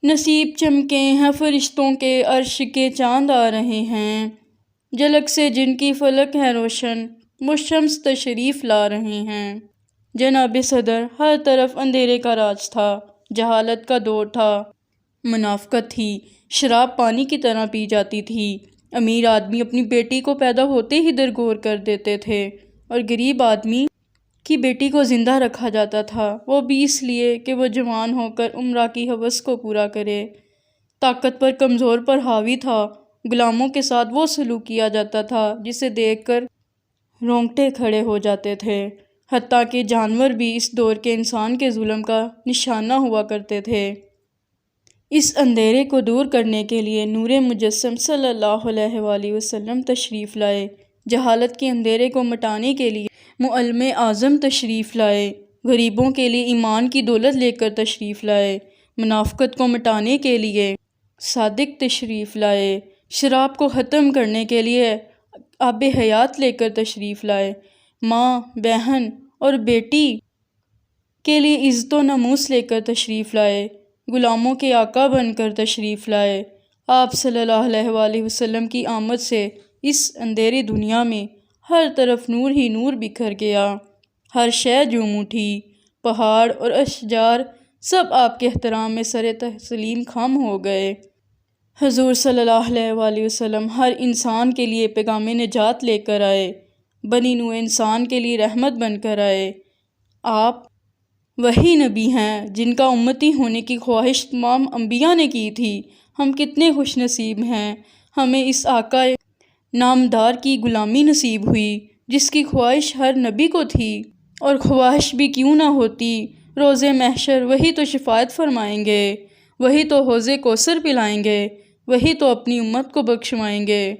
نصیب چمکے ہیں فرشتوں کے، عرش کے چاند آ رہے ہیں، جھلک سے جن کی فلک ہے روشن، وہ شمس تشریف لا رہے ہیں۔ جناب صدر، ہر طرف اندھیرے کا راج تھا، جہالت کا دور تھا، منافقت تھی، شراب پانی کی طرح پی جاتی تھی، امیر آدمی اپنی بیٹی کو پیدا ہوتے ہی درگور کر دیتے تھے، اور غریب آدمی کی بیٹی کو زندہ رکھا جاتا تھا، وہ بھی اس لیے کہ وہ جوان ہو کر عمرہ کی ہوس کو پورا کرے۔ طاقت پر کمزور پر حاوی تھا، غلاموں کے ساتھ وہ سلوک کیا جاتا تھا جسے دیکھ کر رونگٹے کھڑے ہو جاتے تھے، حتیٰ کہ جانور بھی اس دور کے انسان کے ظلم کا نشانہ ہوا کرتے تھے۔ اس اندھیرے کو دور کرنے کے لیے نور مجسم صلی اللہ علیہ وآلہ وسلم تشریف لائے، جہالت کے اندھیرے کو مٹانے کے لیے معلم اعظم تشریف لائے، غریبوں کے لیے ایمان کی دولت لے کر تشریف لائے، منافقت کو مٹانے کے لیے صادق تشریف لائے، شراب کو ختم کرنے کے لیے آب حیات لے کر تشریف لائے، ماں، بہن اور بیٹی کے لیے عزت و ناموس لے کر تشریف لائے، غلاموں کے آقا بن کر تشریف لائے۔ آپ صلی اللہ علیہ وآلہ وسلم کی آمد سے اس اندھیری دنیا میں ہر طرف نور ہی نور بکھر گیا، ہر شے جھوم اٹھی، پہاڑ اور اشجار سب آپ کے احترام میں سر تسلیم خم ہو گئے۔ حضور صلی اللہ علیہ وآلہ وسلم ہر انسان کے لیے پیغام نجات لے کر آئے، بنی نوع انسان کے لیے رحمت بن کر آئے۔ آپ وہی نبی ہیں جن کا امتی ہونے کی خواہش تمام انبیاء نے کی تھی۔ ہم کتنے خوش نصیب ہیں، ہمیں اس آقا نامدار کی غلامی نصیب ہوئی جس کی خواہش ہر نبی کو تھی، اور خواہش بھی کیوں نہ ہوتی، روز محشر وہی تو شفاعت فرمائیں گے، وہی تو حوض کوثر پلائیں گے، وہی تو اپنی امت کو بخشوائیں گے۔